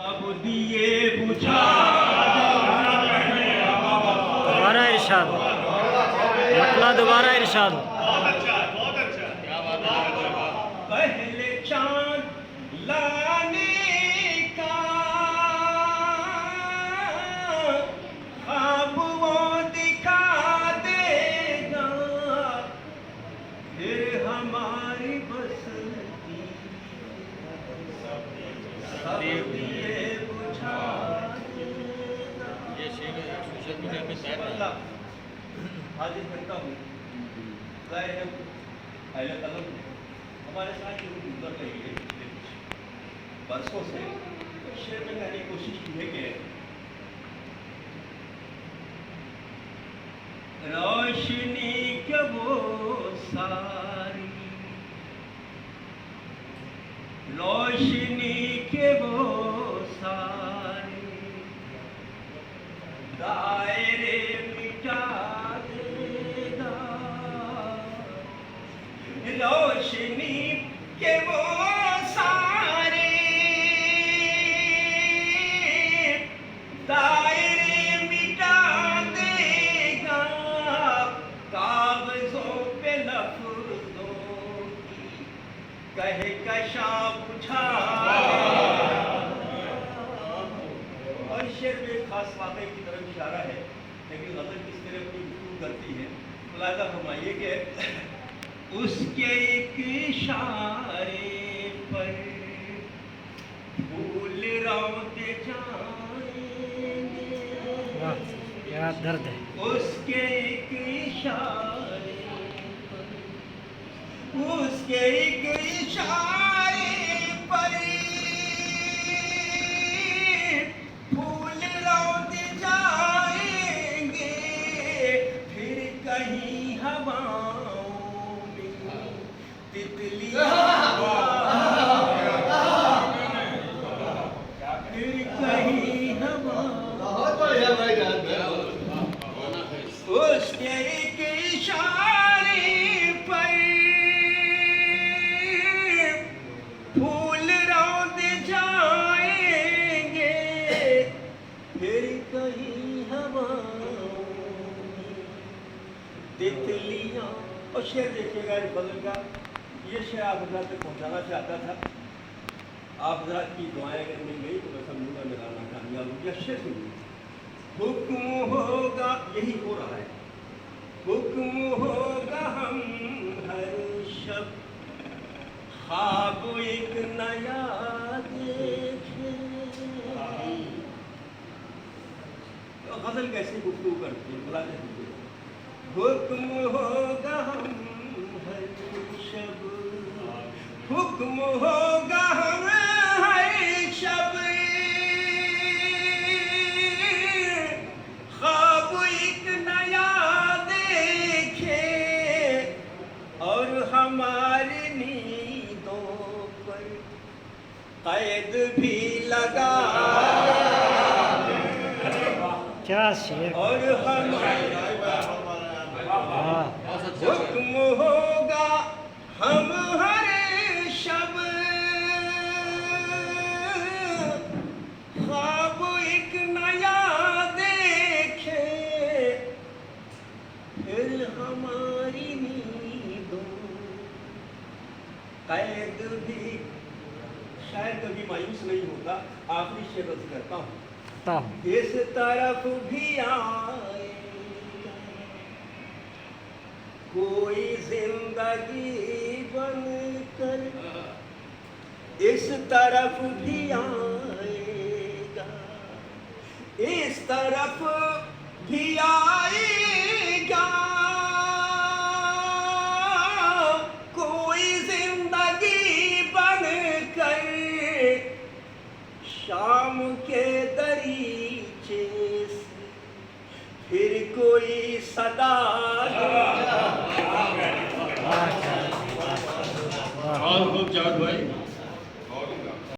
अब दिए बुझा दोबारा इरशाद, मतला दोबारा इरशाद। बहुत अच्छा पहले चांद लाने का ख्वाब वो दिखा देगा, फिर हमारी बसती सब दिए बुझा देगा। ये शेर सोशल मीडिया पे शायद हाजिर करता हूँ पहले कलम हमारे साथ जो गुजर रही है पिछले कुछ बरसों से शेर में कहने की कोशिश की है कि रोशनी के वो सारी, रोशनी के वो सारे दायरे मिटा देगा, रोशनी के वो सारे दायरे मिटा देगा, कागजों पे लफ्जों की कहे कशा बुझा देगा। और शेर में खास वाक़े की तरफ इशारा है, लेकिन गज़ल किस तरह अपनी गुफ्तगू करती है। मुलाहिज़ा फरमाइए कि उसके एक इशारे पर फूल रौंदे जाएंगे, वाह क्या दर्द है। उसके एक इशारे पर, उसके एक इशारे पर फूल रौंदे जाएंगे, फिर कहीं हवाओं में तितलियां फिर कहीं उसके एक इशारे पर फूल रौंद जाएंगे, फिर कहीं हवाओं में तितलियां। और शेर देखिएगा इस बदल का, ये शेर आप हजरात तक पहुँचाना चाहता था। आप हजरात की दुआएं अगर मिल गई तो मैं समझूंगा मेरा नाकामयाब हो गया। शेर सुनिए, हुक्म होगा, यही हो रहा है, हुक्म होगा हम हर शब ख्वाब एक नया देखें। तो गजल कैसे गुफ्तगू करती है, बुला दीजिए। हुक्म होगा हम हर शब, हुक्म होगा हम हर शब ख्वाब एक नया देखे, और हमारी नींदों पर कैद भी लगा, क्या शेर। और हमारी वाह हुक्म होगा हम हर शब ख्वाब एक नया देखे, फिर हमारी नींदों कैद भी। शायद कभी मायूस नहीं होता। आखिरी शेर अर्ज करता हूँ, इस तरफ भी आए कोई जिंदगी बनकर, इस तरफ भी आएगा, इस तरफ भी आएगा कोई जिंदगी बनकर, शाम के दरीचे से फिर कोई सदा और खूब जाट भाई।